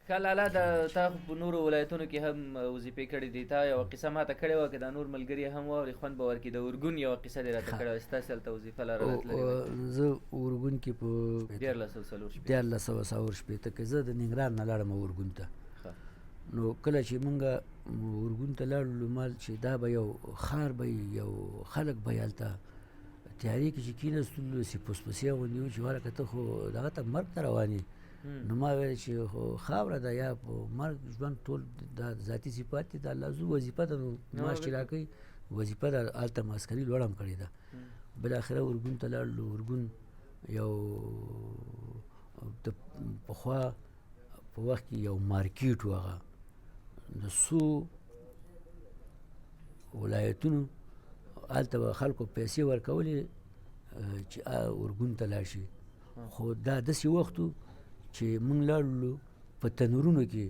ښه لالا تا خو په نورو ولایتونو کې هم وظیفې کړې دي. تا یوه قصه ماته کړې وه، که دا نور ملګري هم واوري خوند به ورکړي. د ارګون یوه قصه دې راته کړې وه، ستاسې هلته وظیفه لرله تللې وې. زه اورګون کې په 1440 کې زه د ننګرهار نه لاړم اورګون ته. نو کله چې مونږ اورګون ته لاړو، مال چې دا به یو ښار به یو خلک به هلته تیارې کې چې کېناستلو، داسې پسپسیه غوندې وو چې واره که ته خو دغه ته مرګ ته روان یې. نو ما ویل چې خو خاوره ده یا په مرګ ژوند ټول دا ذاتي صفات دي، د الله زو وظیفه ده، نو معاش چې راکوي وظیفه ده، هلته ما عسکري لوړه هم کړې ده. بالاخره اورګون ته لاړلو. اورګون یو د پخوا په وخت کې یو مارکیټ و، هغه د څو ولایتونو هلته به خلکو پیسې ورکولې چې اورګون ته لاړ شي. خو دا داسې وخت و چې موږ لاړلو، په تنورونو کې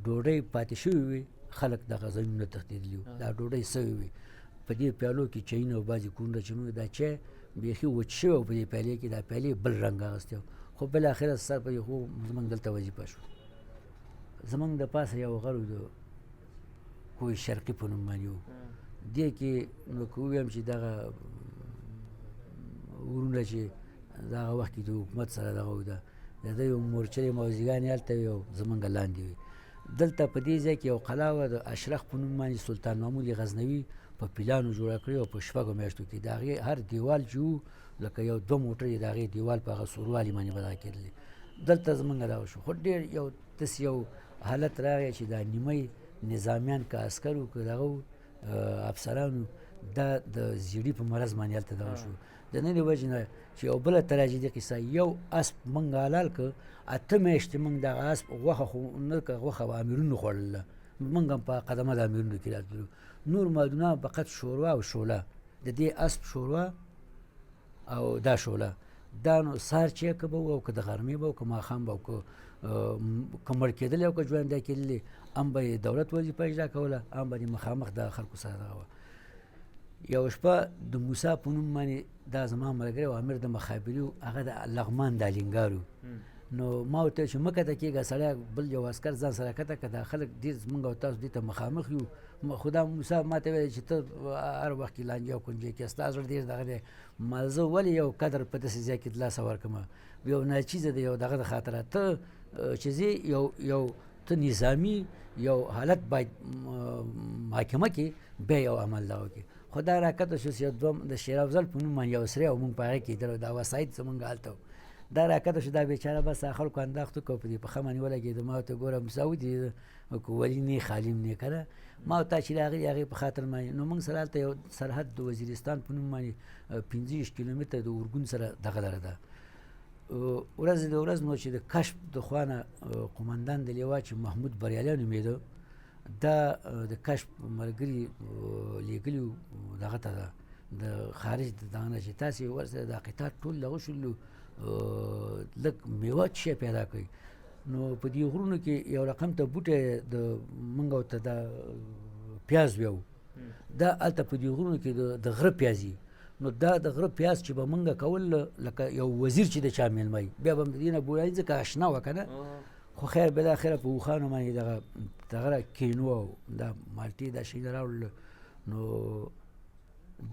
ډوډۍ پاتې شوې وې، خلک دغه ځایونه تښتېدلي وو، دا ډوډۍ سوې وې. په دې پیالو کې چایونه او بعضې کورونه چې موږ دا چای بیخي وچ شوی او په دې پیالې کې دا پیالې بل رنګ اخیستی و. خو بالاخره سر په خو زموږ دلته وظیفه شو. زموږ د پاسه یو غر و، د کوه شرقي په نوم باندې و. دې کې نو که ووایم چې دغه ورونه چې دغه وخت کې د حکومت سره دغه و، د ده یو مورچلې موزیګانې هلته وې او زموږ لاندې وې. دلته په دې ځای کې یو قلعه وه، د اشرف په نوم باندې سلطان محمود غزنوي په پلانو جوړه کړې او په شپږو میاشتو کې د هغې هر دیوال چې و لکه یو 2 موټر یې د هغې دیوال په هغه سوروالي باندې به دغه کېدلې. دلته زموږ دغه شو. خو ډېر یو داسې یو حالت راغی چې دا نیمه نظامیان که عسکر وو که دغه افسرانو، دا د زیړي په مرض باندې هلته دغه شو. د ننې وجې نه چې یو بله تراژیدي قصه، یو اسب موږ حلال که 8 میاشتې موږ دغه اسب غوښه خو نه که غوښه به امیرونو خوړله، موږ هم په قدمه د امیرونو کې راتلو. نور مادونه فقط شوروا او شوله، د دې اسب شوروا او دا شوله، دا نو سهار چې که به و او که د غرمې به و که ماښام به و که مړ کېدلی او که ژوندی کېدلی، هم به یې دولت وظیفه اجرا کوله، هم به یې مخامخ د خلکو سره دغه وه. یو شپه د موسی په نوم باندې دا زما ملګری و، امیر د مخابري و، هغه د لغمان د الینګار و. نو ما ورته ویل چې مه کته کېږه سړی، بل یو عسکر ځان سره کته که دا خلک ډېر زموږ او تاسو دې ته مخامخ یو. خو دا موسی ما ته ویل چې ته هر وخت کې لانجې او کنجې کې ستا زړه ډېر دغه دی، ما زه ولې یو قدر په داسې ځای کې د لاسه ورکړمه، یو ناچیزه دی، یو دغه د خاطره ته چې ځې یو ته نظامي یو حالت باید محاکمه کې بیا یو عمل دا وکړي. خو دا راکته شو چې د شیر افضل په نوم باندې یو سری او موږ په هغې کېدلو، دا وسایط زموږ هلته و. دا راکته شو، دا بیچاره بس خلکو انداختو که په دې پښه باندې ولګېده. ما ورته ګوره موسی ودرېده که ولي نه خالیم نه که نه، ما ورته چې راغلي هغې په خاطر باندې. نو موږ سره هلته یو سرحد د وزیرستان په نوم باندې 25 کیلومتره د اورګون سره دغه لره ده. ورځ د ورځ نو چې د کشف د خوا نه قمندان د لیوا چې محمود بریالی نومېده، دا د کشف ملګري لېږلي وو دغه ته ده د خارج د دغه نه چې تاسې ورسره دا قطار ټول دغه شولو لږ میوه شی پیدا کوي. نو په دې غرونو کې یو رقم ته بوټی د موږ ورته دا پیاز ویو، دا هلته په دې غرونو کې د غره پیازي. نو دا د غره پیاز چې به موږ کول لکه یو وزیر چې د چا میلمه وي، بیا به هم د دې نه بویایي ځکه اشنا وه که نه. خو خیر بالاخره په اوښانو باندې دغه کینو او دا مالټې دا شیونه راوړل. نو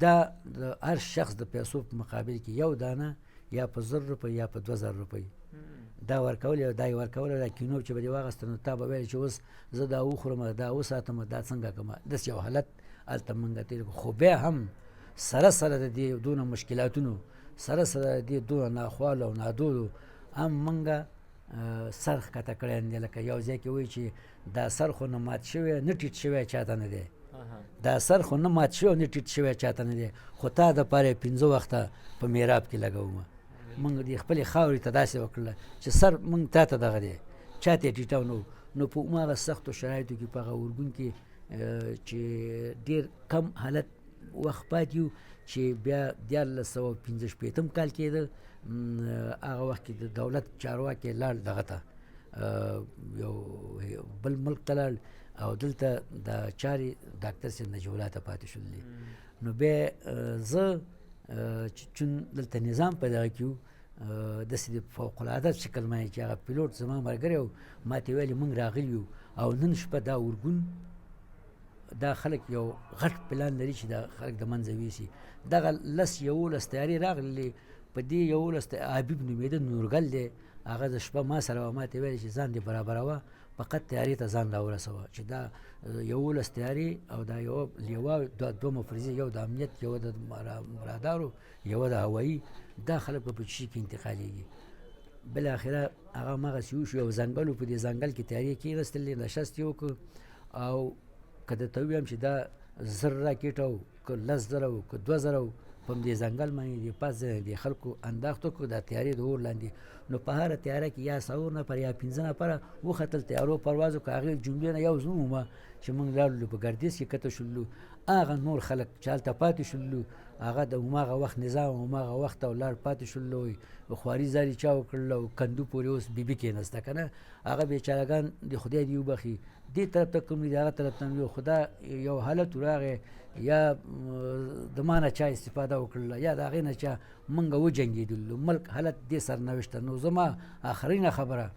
دا د هر شخص د پیسو په مقابل کې یو دانه یا په 1000 روپۍ یا په 2000 روپۍ دا ورکول، یا دا یې ورکول. دا کینو چې به دې واخېسته نو تا به ویل چې اوس زه دا وخورم، دا وساتم، دا څنګه کړم. داسې یو حالت هلته موږ تېر کړو. خو بیا هم سره سره د دې دونه مشکلاتونو سره سره د دې دونه ناخوالو او نادودو هم موږ سر ښکته کړی دی. لکه یو ځای کې وایي چې دا سر خو نه مات شوی نه ټیټ شوی چاته نه دی، دا سر خو نه مات شوی نه ټیټ شوی چاته نه دی، خو تا دپاره یې 5 وخته په میراب کې لګومه. موږ دې خپلې خاورې ته داسې وکړله چې سر موږ تا ته دغه دی، چاته یې ټیټو نه و. نو په هماغه سختو شرایطو کې په هغه اورګون کې چې ډېر کم حالت وخت پاتې یو چې بیا 1965 کال کېده. هغه وخت کې د دولت چارواکي لاړ دغه ته یو بل ملک ته لاړ او دلته د چارې ډاکټر صاحب نجیب الله ته پاتې شول دي. نو بیا زه چون دلته نظام پیدا کړو، داسې د فوق العاده شکل باندې چې هغه پیلوټ زما ملګری و ما ته ویلې موږ راغلي یو او نن شپه دا اورګون دا خلک یو غټ پلان لري چې دا خلک د منځه ویسي دغه 11 تیارې راغلې په دې 11 حبیب نومېده نورګل دی هغه د شپه ما سره ما ته ویل چې ځان دې برابروه فقط تیارې ته ځان راورسوه چې دا 11 تیارې او دا یو لیوا دوه مفرزې یو د امنیت یو د رادارو یو د هوایي دا خلک په شي کې انتقالېږي بالاخره هغه مغسې وشو یو ځنګل په دې ځنګل کې تیارې کېنستلې نشست یې وکړو او که درته ووایم چې دا 1000 راکېټ او که 10,000 او که 2,000 په همدې ځنګل باندې د پاس د خلکو انداخت وکړو دا تیارې د اور لاندې نو په هره تیاره کې یا 100 نفر یا 15 نفره وختل تیارو پرواز وکړو هغې جملې نه یو زه وم چې موږ لاړلو په ګردیز کې کته شولو هغه نور خلک چې هلته پاتې شولو هغه د هماغه وخت نظام هماغه وخت او لاړ پاتې شولو خواري زاري چا وکړل او کندو پورې اوس بیبي کېنسته که نه هغه بېچارهګان د خدای دې وبخي دې طرف ته کوم دي هغه طرف ته یو خدا یو حالت راغی یا د ما نه چا استفاده وکړله یا د هغې نه چا موږ وجنګېدلو ملک حالت دې سرنوشته نو زما آخرینه خبره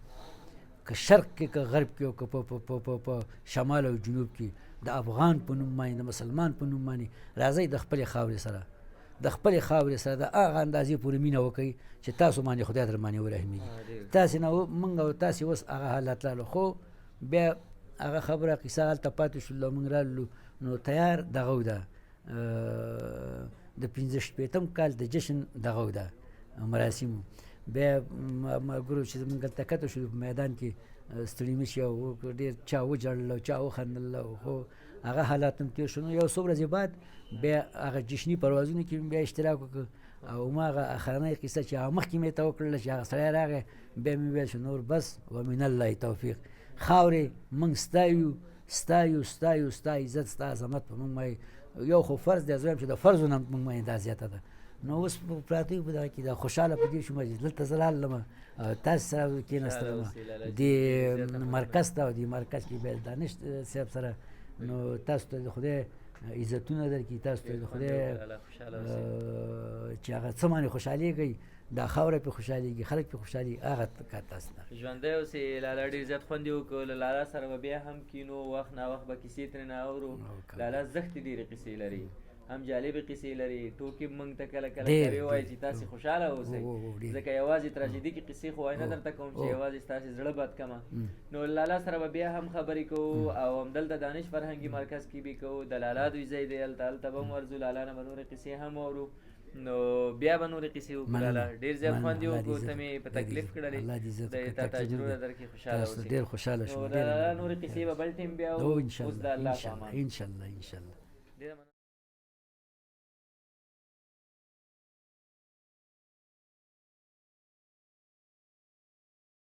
که شرق کې که غرب کې او که په شمال او جنوب کې د افغان په نوم باندې د مسلمان په نوم باندې راځئ د خپلې خاورې سره د خپلې خاورې سره د هغه اندازې پورې مینه وکړئ چې تاسو باندې خدای در باندې ورحمېږي تاسې نه موږ او تاسې اوس هغه حالت لالو خو بیا هغه خبره قصه هلته پاتې شولو موږ رالو نو تیار دغه و ده د 15 کال د جشن دغه و ده مراسمو بیا ملګرو چې موږ هلته کته شولو په میدان کې ستړي مه شي او ډېر چا وژړل او چا وخندل خو هغه حالات هم تېر شو نو یو څو ورځې بعد بیا هغه جشني پروازونو کې بیا اشتراک وکړ او ما هغه اخرنۍ قصه چې هغه مخکې مې ته وکړله چې هغه سړی راغی بیا مې ویل چې نور بس ومن الله توفیق خاورې موږ ستایو ستا عزت ستا عظمت په موږ باندې یو خو فرض دی زه وایم چې د فرضو نه موږ باندې دا زیاته ده نو اوس په پراتیو په دغه کې دا خوشحاله په دې شوم چې دلته زه رالم تاسو سره کېناستلم دې مرکز ته او دې مرکز کې بیا دانش صاحب سره نو تاسو ته د خدای عزتونه درکړي تاسو ته د خدای چې هغه څه باندې خوشحالېږئ دا خاوره پې خوشحالېږي خلک پې خوشحالي هغه کار تاسو ته ژوندی اوسې لالا ډېر زیات خوند یې وکړو له لالا سره به بیا هم کینو وخت ناوخت به کیسې ترېنه اورو لالا زښتې ډېرې قیسې لري هم جالبې قیسې لري ټوکې موږ ته کله کله کوي وایي چې تاسې خوشحاله اوسئ ځکه یوازې تراژیدي کې قیسې خو وایي نه درته کوم چې یوازې ستاسې زړه بد کمه نو لالا سره به بیا هم خبرې کوو او همدلته دانش فرهنګي مرکز کې به کوو د لالا دوی ځای دی هلته به هم ورځو لالا نه به نورې قیسې هم اورو نو بیا به نورې قیسې وکړو لالا ډېر زیات خوند یې وکړو ته مې په تکلیف کړلې تا تجربه درکړې خوشحاله اوسې ډېر خوشحاله شوم نو د لالا نورې قیسې به بل ټیم بیا اوس د الله په امان انشاءالله